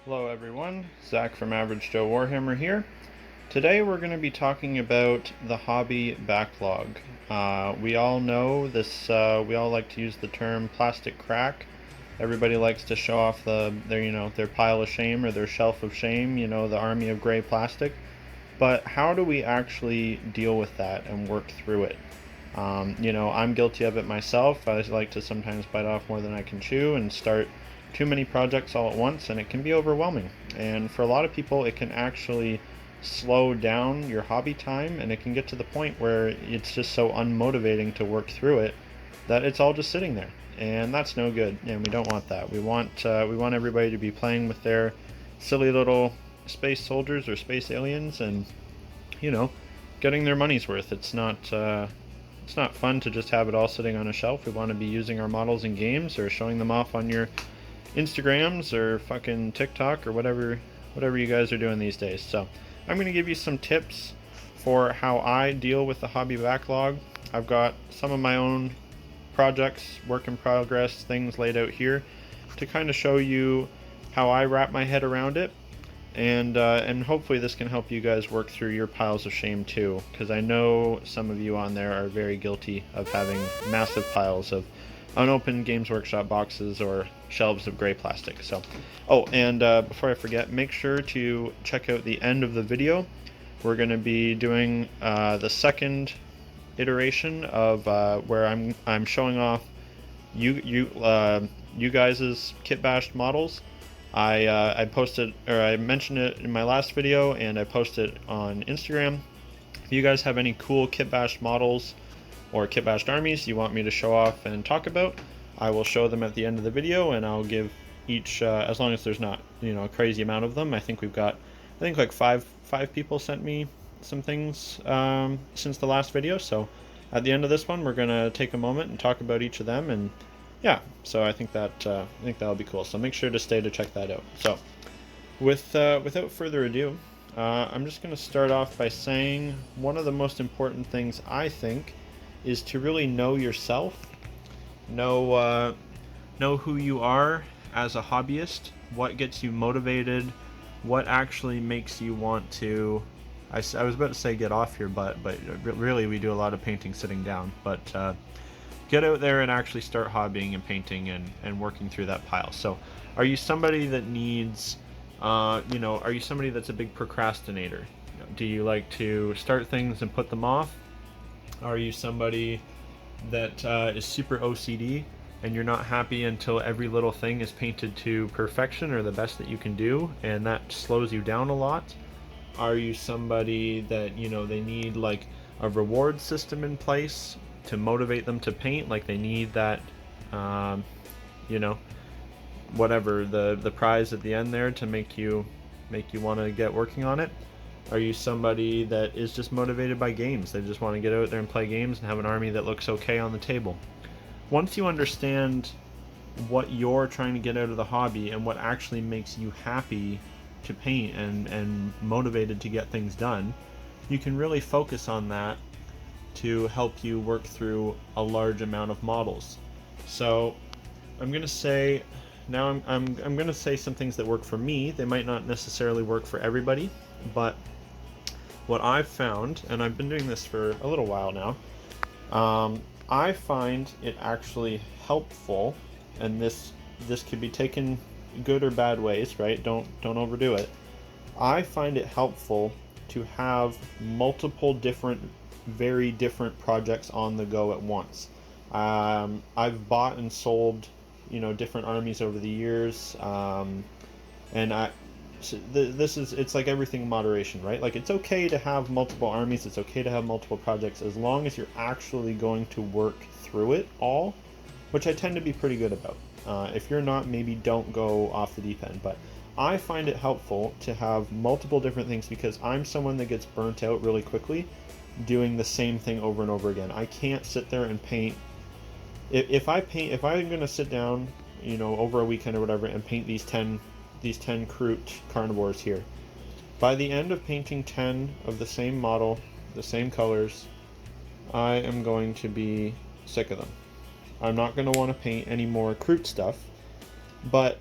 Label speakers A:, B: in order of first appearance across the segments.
A: Hello everyone, Zach from Average Joe Warhammer here. Today we're going to be talking about the hobby backlog. We all know this, we all like to use the term plastic crack. Everybody likes to show off their pile of shame or their shelf of shame, the army of gray plastic. But how do we actually deal with that and work through it? I'm guilty of it myself. I like to sometimes bite off more than I can chew and start too many projects all at once, and it can be overwhelming. And for a lot of people, it can actually slow down your hobby time, and it can get to the point where it's just so unmotivating to work through it that it's all just sitting there. And that's no good, and we don't want that. We want everybody to be playing with their silly little space soldiers or space aliens, and you know, getting their money's worth. It's not fun to just have it all sitting on a shelf. We want to be using our models in games or showing them off on your Instagrams or fucking TikTok or whatever you guys are doing these days. So I'm going to give you some tips for how I deal with the hobby backlog. I've got some of my own projects, work in progress, things laid out here to kind of show you how I wrap my head around it, and hopefully this can help you guys work through your piles of shame too, because I know some of you on there are very guilty of having massive piles of unopened Games Workshop boxes or shelves of gray plastic. So, before I forget, make sure to check out the end of the video. We're going to be doing the second iteration of where I'm showing off you guys' kit bashed models. I posted, or I mentioned it in my last video, and I posted on Instagram. If you guys have any cool kit bashed models or kit bashed armies you want me to show off and talk about, I will show them at the end of the video, and I'll give each, as long as there's not a crazy amount of them. I think like five people sent me some things since the last video. So at the end of this one, we're gonna take a moment and talk about each of them, and yeah, so I think that'll be cool. So make sure to stay to check that out. So without further ado, I'm just going to start off by saying one of the most important things I think is to really know yourself, know who you are as a hobbyist, what gets you motivated, what actually makes you want to. I was about to say get off your butt, but really we do a lot of painting sitting down. But get out there and actually start hobbying and painting and working through that pile. So are you somebody that needs, are you somebody that's a big procrastinator? Do you like to start things and put them off? Are you somebody that is super OCD and you're not happy until every little thing is painted to perfection or the best that you can do, and that slows you down a lot? Are you somebody that, they need like a reward system in place to motivate them to paint, like they need that, whatever the prize at the end there to make you want to get working on it? Are you somebody that is just motivated by games? They just want to get out there and play games and have an army that looks okay on the table. Once you understand what you're trying to get out of the hobby and what actually makes you happy to paint and motivated to get things done, you can really focus on that to help you work through a large amount of models. So I'm going to say now I'm going to say some things that work for me. They might not necessarily work for everybody, but what I've found, and I've been doing this for a little while now, I find it actually helpful, and this could be taken good or bad ways, right? Don't overdo it. I find it helpful to have multiple very different projects on the go at once. I've bought and sold, different armies over the years, and it's like everything in moderation, right? Like, it's okay to have multiple armies, it's okay to have multiple projects, as long as you're actually going to work through it all, which I tend to be pretty good about. If you're not, maybe don't go off the deep end, but I find it helpful to have multiple different things because I'm someone that gets burnt out really quickly doing the same thing over and over again. I can't sit there and paint. If I'm going to sit down, over a weekend or whatever, and paint these 10 Kroot carnivores here, by the end of painting 10 of the same model, the same colors, I am going to be sick of them. I'm not going to want to paint any more Kroot stuff, but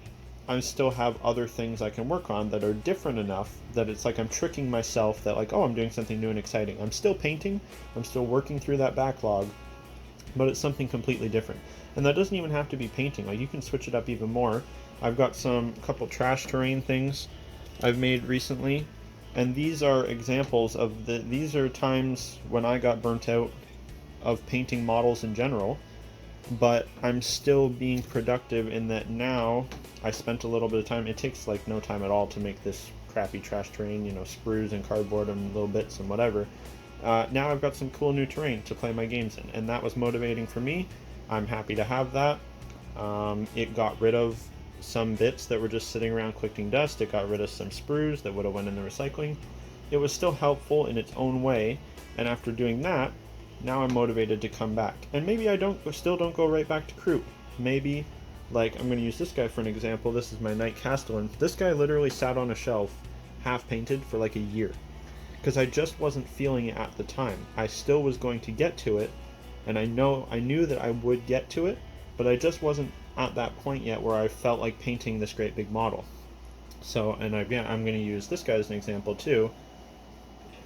A: I still have other things I can work on that are different enough that it's like I'm tricking myself that like, oh, I'm doing something new and exciting. I'm still painting, I'm still working through that backlog, but it's something completely different. And that doesn't even have to be painting. Like, you can switch it up even more. I've got some couple trash terrain things I've made recently, and these are examples of these are times when I got burnt out of painting models in general, but I'm still being productive in that now I spent a little bit of time. It takes like no time at all to make this crappy trash terrain, sprues and cardboard and little bits and whatever. Now I've got some cool new terrain to play my games in, and that was motivating for me. I'm happy to have that. It got rid of some bits that were just sitting around collecting dust. It got rid of some sprues that would have went in the recycling. It was still helpful in its own way, and after doing that, now I'm motivated to come back. And maybe I still don't go right back to crew. Maybe, like, I'm going to use this guy for an example. This is my Knight Castellan. This guy literally sat on a shelf, half painted, for like a year, because I just wasn't feeling it at the time. I still was going to get to it, and I knew that I would get to it, but I just wasn't at that point yet where I felt like painting this great big model. So, and again, I'm going to use this guy as an example too.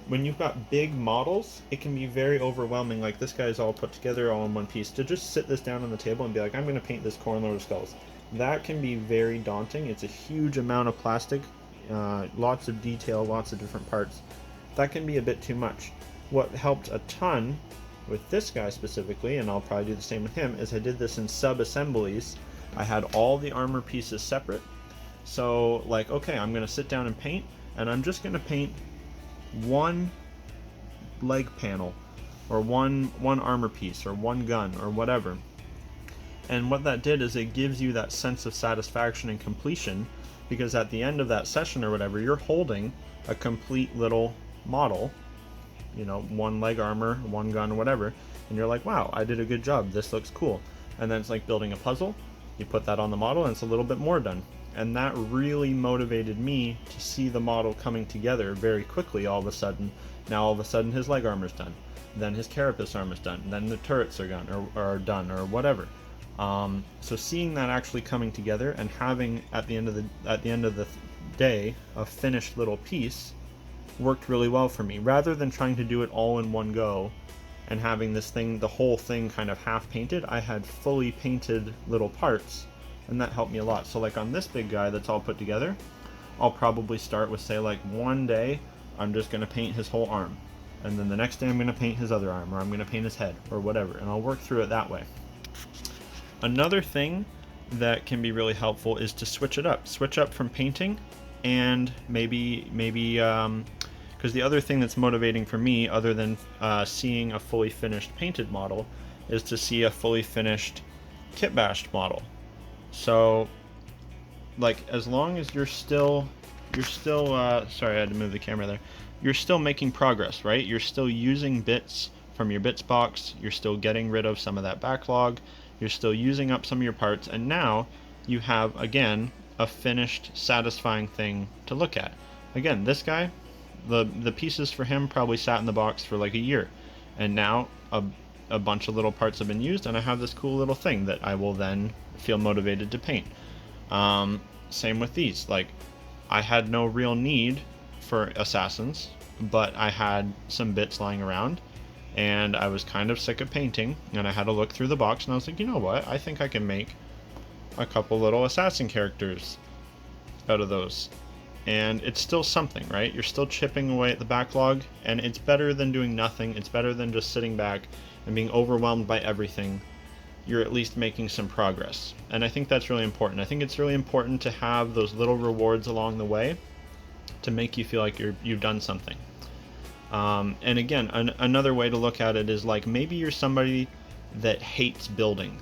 A: When you've got big models, it can be very overwhelming. Like, this guy's all put together, all in one piece. To just sit this down on the table and be like, I'm going to paint this Corn Lord of Skulls, that can be very daunting. It's a huge amount of plastic, lots of detail, lots of different parts. That can be a bit too much. What helped a ton with this guy specifically, and I'll probably do the same with him, is I did this in sub-assemblies. I had all the armor pieces separate. So, like, okay, I'm going to sit down and paint, and I'm just going to paint one leg panel, or one armor piece, or one gun, or whatever. And what that did is it gives you that sense of satisfaction and completion, because at the end of that session or whatever, you're holding a complete little model, one leg armor, one gun, whatever, and you're like, wow, I did a good job, this looks cool. And then it's like building a puzzle. You put that on the model and it's a little bit more done. And that really motivated me to see the model coming together very quickly. All of a sudden, now all of a sudden his leg armor's done, then his carapace armor's done, then the turrets are done, or whatever. So seeing that actually coming together and having at the end of the day a finished little piece worked really well for me, rather than trying to do it all in one go and having the whole thing kind of half painted. I had fully painted little parts, and that helped me a lot. So like on this big guy that's all put together, I'll probably start with, say, like, one day I'm just going to paint his whole arm, and then the next day I'm going to paint his other arm, or I'm going to paint his head, or whatever, and I'll work through it that way. Another thing that can be really helpful is to switch up from painting, and maybe because the other thing that's motivating for me, other than seeing a fully finished painted model, is to see a fully finished kit bashed model. So, like, as long as you're still sorry, I had to move the camera there. You're still making progress, right? You're still using bits from your bits box. You're still getting rid of some of that backlog. You're still using up some of your parts, and now you have, again, a finished, satisfying thing to look at. Again, this guy, the pieces for him probably sat in the box for like a year, and now a bunch of little parts have been used, and I have this cool little thing that I will then feel motivated to paint. Same with these. Like, I had no real need for assassins, but I had some bits lying around, and I was kind of sick of painting, and I had to look through the box, and I was like, you know what, I think I can make a couple little assassin characters out of those. And it's still something, right? You're still chipping away at the backlog, and it's better than doing nothing. It's better than just sitting back and being overwhelmed by everything. You're at least making some progress, and I think that's really important. I think it's really important to have those little rewards along the way to make you feel like you've done something. And again, another way to look at it is, like, maybe you're somebody that hates building,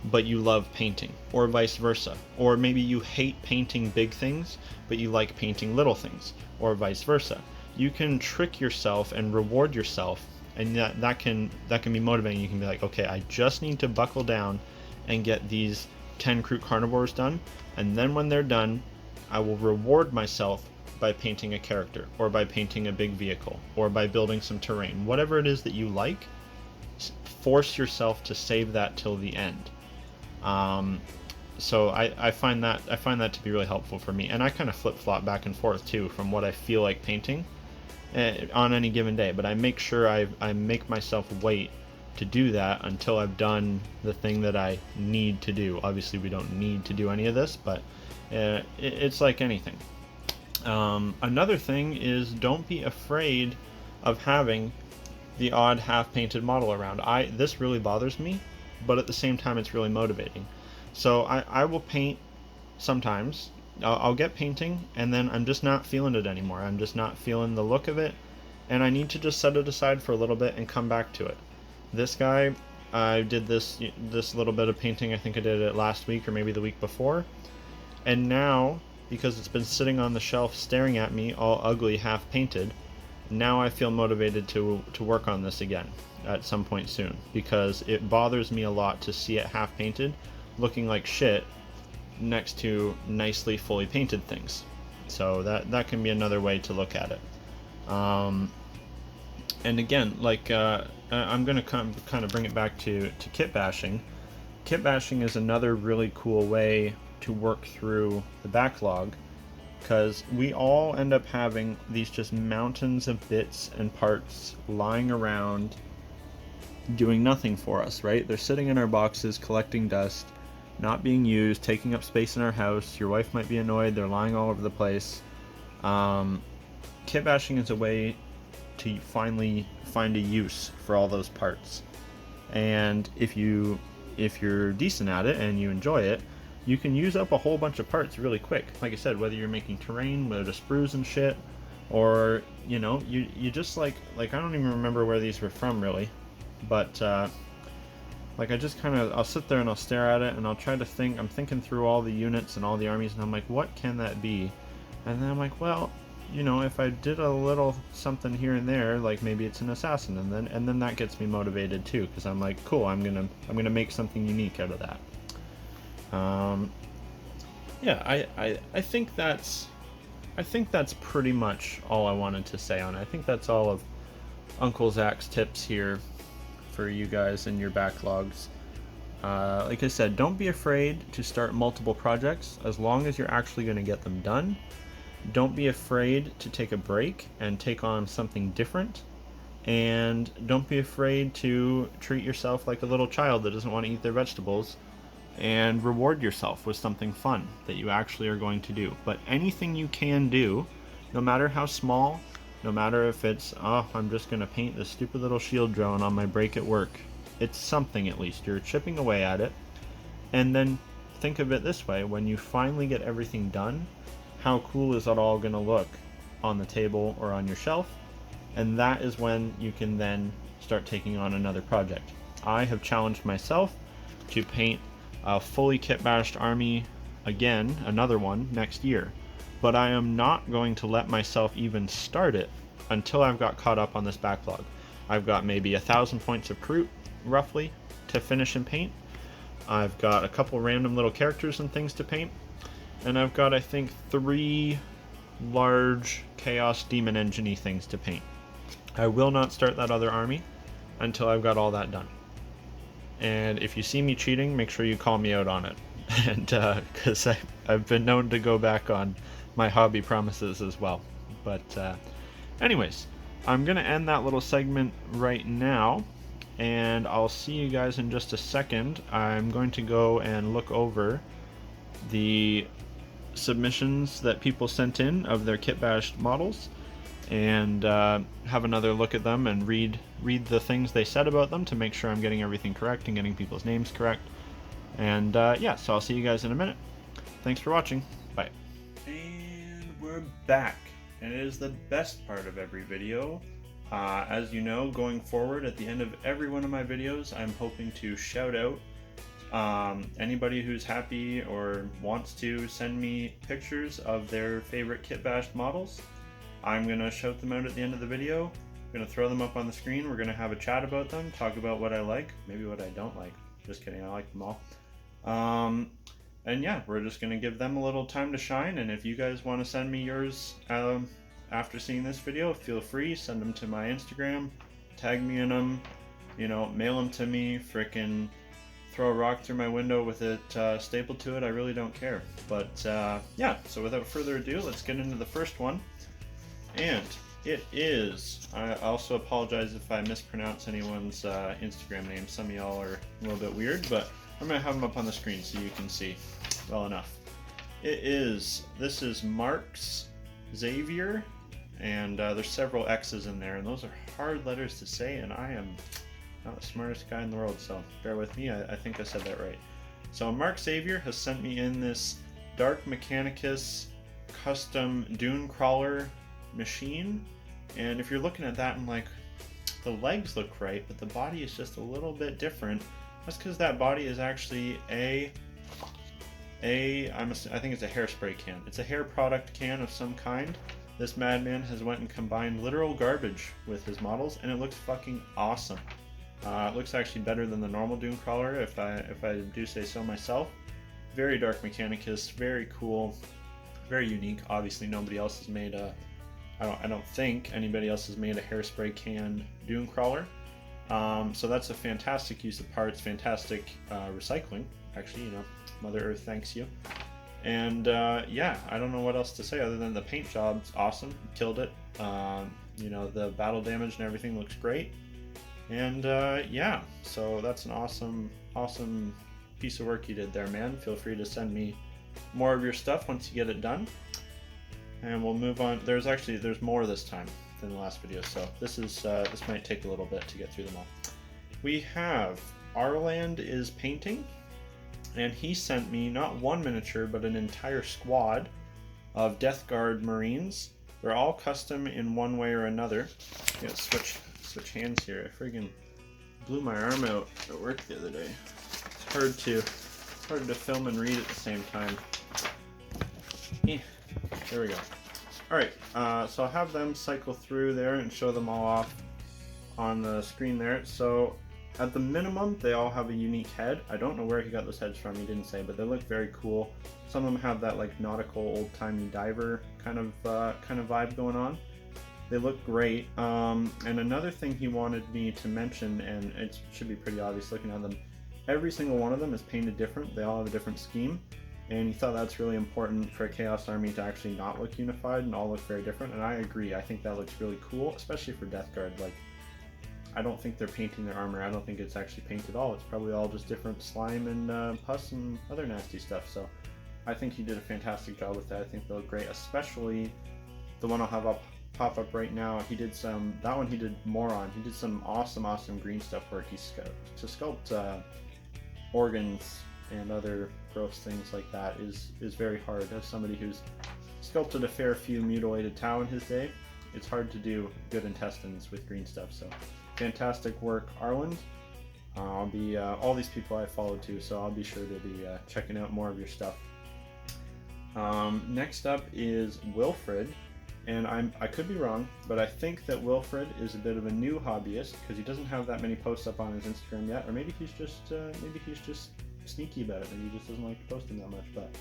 A: but you love painting, or vice versa. Or maybe you hate painting big things, but you like painting little things, or vice versa. You can trick yourself and reward yourself, and that can be motivating. You can be like, okay, I just need to buckle down and get these 10 Kroot carnivores done, and then when they're done, I will reward myself by painting a character, or by painting a big vehicle, or by building some terrain. Whatever it is that you like, force yourself to save that till the end. So I find that to be really helpful for me, and I kind of flip flop back and forth too from what I feel like painting on any given day. But I make sure I make myself wait to do that until I've done the thing that I need to do. Obviously, we don't need to do any of this, but it's like anything. Another thing is, don't be afraid of having the odd half painted model around. This really bothers me, but at the same time it's really motivating. So I will paint sometimes. I'll get painting and then I'm just not feeling it anymore. I'm just not feeling the look of it, and I need to just set it aside for a little bit and come back to it. This guy, I did this little bit of painting. I think I did it last week or maybe the week before, and now, because it's been sitting on the shelf staring at me all ugly half painted, now I feel motivated to work on this again at some point soon, because it bothers me a lot to see it half painted looking like shit next to nicely fully painted things. So that can be another way to look at it. And again, like I'm gonna kind of bring it back to kit bashing. Kit bashing is another really cool way to work through the backlog, because we all end up having these just mountains of bits and parts lying around doing nothing for us, right? They're sitting in our boxes collecting dust, not being used, taking up space in our house. Your wife might be annoyed, they're lying all over the place. Kit bashing is a way to finally find a use for all those parts. And if you're decent at it and you enjoy it, you can use up a whole bunch of parts really quick. Like I said, whether you're making terrain with the sprues and shit, or you just like I don't even remember where these were from really, but like I just I'll sit there and I'll stare at it and I'll try to think. I'm thinking through all the units and all the armies, and I'm like, what can that be? And then I'm like, well, if I did a little something here and there, like maybe it's an assassin, and then that gets me motivated too, because I'm like, cool, I'm gonna make something unique out of that. Yeah, I think that's pretty much all I wanted to say on it. I think that's all of Uncle Zach's tips here for you guys and your backlogs. Like I said, don't be afraid to start multiple projects as long as you're actually going to get them done. Don't be afraid to take a break and take on something different. And don't be afraid to treat yourself like a little child that doesn't want to eat their vegetables, and reward yourself with something fun that you actually are going to do. But anything you can do, no matter how small, no matter if it's, oh, I'm just going to paint this stupid little shield drone on my break at work, it's something at least. You're chipping away at it. And then think of it this way: when you finally get everything done, how cool is that all going to look on the table or on your shelf? And that is when you can then start taking on another project. I have challenged myself to paint a fully kit bashed army again, another one, next year. But I am not going to let myself even start it until I've got caught up on this backlog. I've got maybe 1,000 points of Crute, roughly, to finish and paint. I've got a couple random little characters and things to paint. And I've got, I think, 3 large Chaos Demon Engine-y things to paint. I will not start that other army until I've got all that done. And if you see me cheating, make sure you call me out on it. And because I've been known to go back on my hobby promises as well. But anyways, I'm going to end that little segment right now, and I'll see you guys in just a second. I'm going to go and look over the submissions that people sent in of their kit bashed models, and have another look at them and read the things they said about them to make sure I'm getting everything correct and getting people's names correct. And yeah, so I'll see you guys in a minute. Thanks for watching. Bye. And we're back, and it is the best part of every video. As you know, going forward, at the end of every one of my videos, I'm hoping to shout out anybody who's happy or wants to send me pictures of their favorite kit bashed models. I'm going to shout them out at the end of the video. I'm going to throw them up on the screen. We're going to have a chat about them, talk about what I like, maybe what I don't like. Just kidding, I like them all. And yeah, we're just going to give them a little time to shine, and if you guys want to send me yours after seeing this video, feel free. Send them to my Instagram, tag me in them, mail them to me, frickin' throw a rock through my window with it stapled to it, I really don't care. But yeah, so without further ado, let's get into the first one. And it is, I also apologize if I mispronounce anyone's Instagram name. Some of y'all are a little bit weird, but I'm going to have them up on the screen so you can see well enough. This is Marx Xavier, and there's several X's in there, and those are hard letters to say, and I am not the smartest guy in the world, so bear with me. I think I said that right. So Mark Xavier has sent me in this Dark Mechanicus custom dune crawler machine, and if you're looking at that and like, the legs look right, but the body is just a little bit different. That's because that body is actually I think it's a hairspray can. It's a hair product can of some kind. This madman has went and combined literal garbage with his models, and it looks fucking awesome. It looks actually better than the normal dune crawler, if I do say so myself. Very Dark Mechanicus, very cool, very unique. Obviously, nobody else has made a. I don't think anybody else has made a hairspray can dune crawler. So that's a fantastic use of parts, fantastic recycling. Actually, you know, Mother Earth thanks you. And yeah, I don't know what else to say other than the paint job's awesome, killed it. You know, the battle damage and everything looks great. And yeah, so that's an awesome piece of work you did there, man. Feel free to send me more of your stuff once you get it done. And we'll move on. There's more this time than the last video, so this might take a little bit to get through them all. We have Arland is painting, and he sent me not one miniature but an entire squad of Death Guard Marines. They're all custom in one way or another. I'm gonna switch hands here. I friggin' blew my arm out at work the other day. It's hard to film and read at the same time. There we go. Alright, so I'll have them cycle through there and show them all off on the screen there. So at the minimum, they all have a unique head. I don't know where he got those heads from, he didn't say, but they look very cool. Some of them have that like nautical old-timey diver kind of vibe going on. They look great. And another thing he wanted me to mention, and it should be pretty obvious looking at them, every single one of them is painted different. They all have a different scheme. And he thought that's really important for a Chaos Army to actually not look unified and all look very different. And I agree. I think that looks really cool, especially for Death Guard. Like, I don't think they're painting their armor. I don't think it's actually paint at all. It's probably all just different slime and pus and other nasty stuff. So I think he did a fantastic job with that. I think they look great, especially the one I'll have pop up right now. He did that one he did more on. He did some awesome green stuff work. To sculpt organs and other gross things like that is very hard. As somebody who's sculpted a fair few mutilated Tau in his day, it's hard to do good intestines with green stuff. So fantastic work, Arland. I'll be all these people I followed too, so I'll be sure to be checking out more of your stuff. Next up is Wilfred, and I could be wrong, but I think that Wilfred is a bit of a new hobbyist because he doesn't have that many posts up on his Instagram yet, or maybe he's just sneaky about it. Maybe he just doesn't like to post them that much, but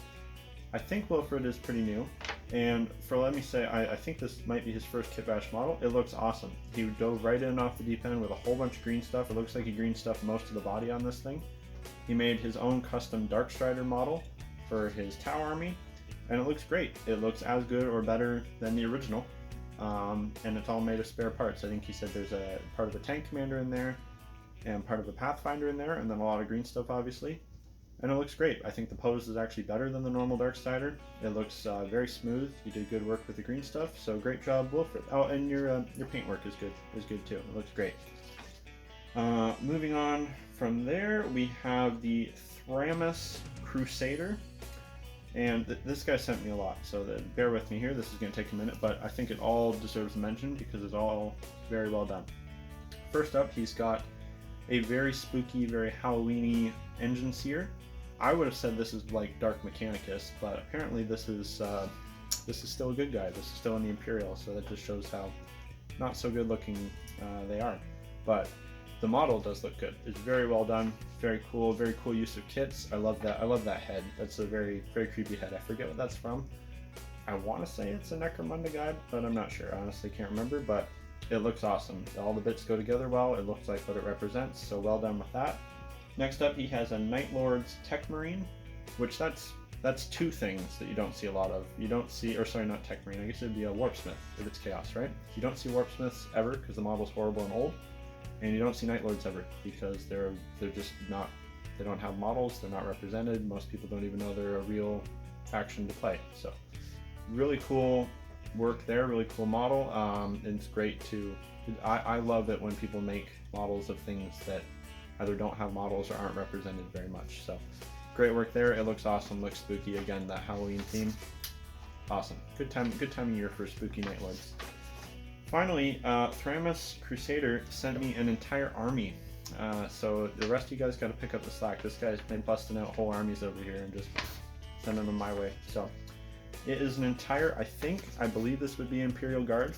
A: I think Wilfred is pretty new. And let me say, I think this might be his first Kit Bash model. It looks awesome. He dove right in off the deep end with a whole bunch of green stuff. It looks like he green stuffed most of the body on this thing. He made his own custom Dark Strider model for his Tau army, and it looks great. It looks as good or better than the original, and it's all made of spare parts. I think he said there's a part of a tank commander in there, and part of a Pathfinder in there, and then a lot of green stuff, obviously. And it looks great. I think the pose is actually better than the normal Dark Strider. It looks very smooth. You did good work with the green stuff, so great job, Wilfred. Oh, and your paint work is good too. It looks great. Moving on from there, we have the Thramus Crusader. And this guy sent me a lot, so bear with me here. This is going to take a minute, but I think it all deserves mention because it's all very well done. First up, he's got a very spooky, very Halloween-y engine seer. I would have said this is like Dark Mechanicus, but apparently this is still a good guy. This is still in the Imperial, so that just shows how not so good looking they are. But the model does look good. It's very well done, very cool use of kits. I love that. I love that head. That's a very creepy head. I forget what that's from. I want to say it's a Necromunda guy, but I'm not sure. I honestly can't remember, but it looks awesome. All the bits go together well. It looks like what it represents, so well done with that. Next up, he has a Night Lord's Tech Marine, which that's two things that you don't see a lot of. You don't see, or sorry, not Tech Marine, I guess it'd be a Warpsmith if it's Chaos, right? You don't see Warpsmiths ever because the model's horrible and old, and you don't see Night Lords ever because they're just not, they don't have models, they're not represented, most people don't even know they're a real faction to play. So really cool work there, really cool model. And it's great to, I love it when people make models of things that either don't have models or aren't represented very much. So great work there. It looks awesome, looks spooky. Again, that Halloween theme. Awesome. Good time of year for spooky Night Lords. Finally, Thramus Crusader sent me an entire army. So the rest of you guys got to pick up the slack. This guy's been busting out whole armies over here and just sending them my way. So it is an entire, I believe this would be Imperial Guard.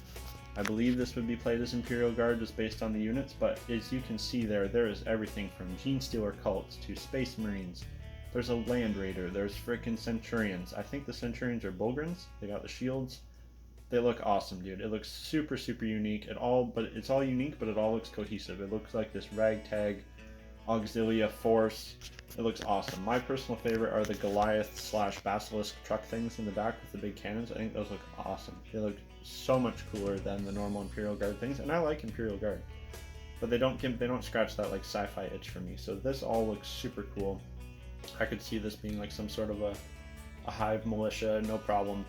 A: I believe this would be played as Imperial Guard just based on the units, but as you can see there is everything from Genestealer cults to Space Marines. There's a Land Raider, there's frickin' Centurions. I think the Centurions are Bulgrins. They got the shields. They look awesome, dude. It looks super, super unique. It's all unique, but it all looks cohesive. It looks like this ragtag Auxilia force. It looks awesome. My personal favorite are the Goliath / Basilisk truck things in the back with the big cannons. I think those look awesome. They look so much cooler than the normal Imperial Guard things, and I like Imperial Guard, but they don't scratch that like sci-fi itch for me. So this all looks super cool. I could see this being like some sort of a hive militia, no problem.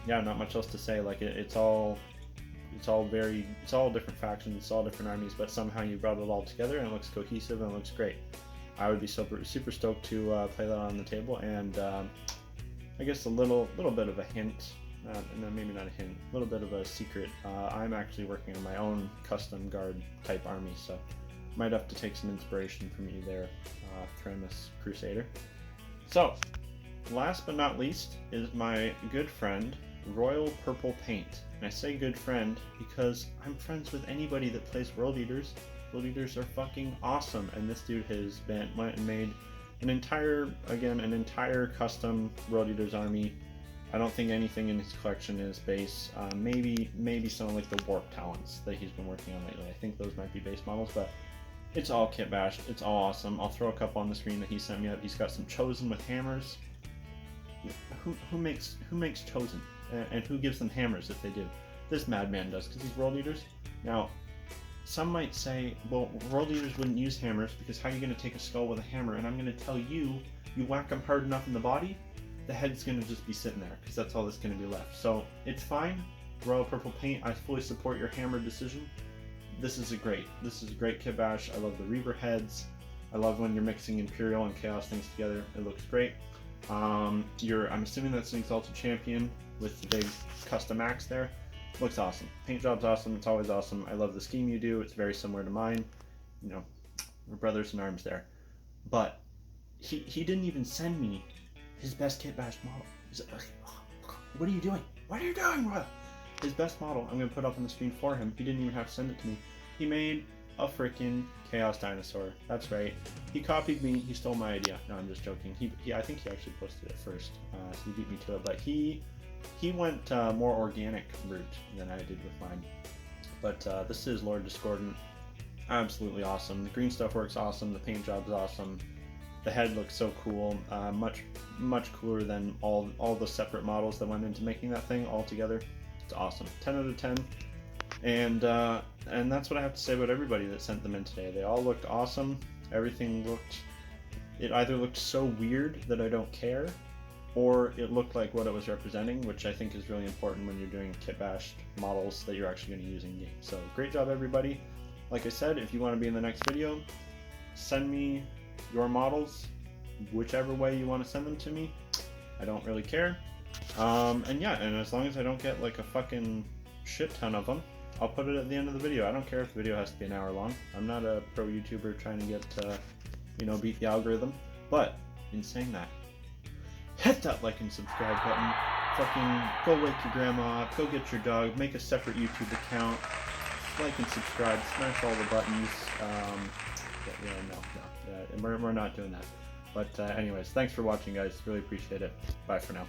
A: Yeah, not much else to say. Like it's all different factions, it's all different armies, but somehow you brought it all together and it looks cohesive and it looks great. I would be super stoked to play that on the table. And I guess a little bit of a hint, no, maybe not a hint, a little bit of a secret. I'm actually working on my own custom guard type army, so might have to take some inspiration from you there, Thramus Crusader. So last but not least is my good friend Royal Purple Paint. And I say good friend because I'm friends with anybody that plays World Eaters. World Eaters are fucking awesome, and this dude has went and made an entire custom World Eaters army. I don't think anything in his collection is base. Maybe some of like the warp talents that he's been working on lately. I think those might be base models, but it's all kit bashed. It's all awesome. I'll throw a couple on the screen that he sent me up. He's got some Chosen with hammers. Who makes Chosen? And who gives them hammers if they do? This madman does, because he's World Eaters. Now, some might say, well, World Eaters wouldn't use hammers because how are you going to take a skull with a hammer? And I'm going to tell you, you whack them hard enough in the body, the head's going to just be sitting there, because that's all that's going to be left. So it's fine. Royal Purple Paint, I fully support your hammer decision. This is a great kit bash. I love the Reaver heads. I love when you're mixing Imperial and Chaos things together. It looks great. I'm assuming that's an Exalted Champion with the big custom axe there. Looks awesome. Paint job's awesome. It's always awesome. I love the scheme you do. It's very similar to mine. You know, we're brothers in arms there. But he didn't even send me his best kit bash model. He's like, what are you doing? What are you doing, Royal? His best model, I'm going to put up on the screen for him. He didn't even have to send it to me. He made a freaking Chaos Dinosaur. That's right. He copied me. He stole my idea. No, I'm just joking. I think he actually posted it first. So he beat me to it. But he went more organic route than I did with mine. But this is Lord Discordant. Absolutely awesome. The green stuff works awesome. The paint job's awesome. The head looks so cool. Much cooler than all the separate models that went into making that thing all together. It's awesome. 10 out of 10. And that's what I have to say about everybody that sent them in today. They all looked awesome. It either looked so weird that I don't care, or it looked like what it was representing, which I think is really important when you're doing kit bashed models that you're actually going to use in game. So great job, everybody. Like I said, if you want to be in the next video, send me your models, whichever way you want to send them to me. I don't really care. And yeah, and as long as I don't get like a fucking shit ton of them, I'll put it at the end of the video. I don't care if the video has to be an hour long. I'm not a pro YouTuber trying to get, beat the algorithm. But in saying that, hit that like and subscribe button. Fucking go wake your grandma up, go get your dog, make a separate YouTube account, like and subscribe, smash all the buttons. We're not doing that. But anyways, thanks for watching, guys. Really appreciate it. Bye for now.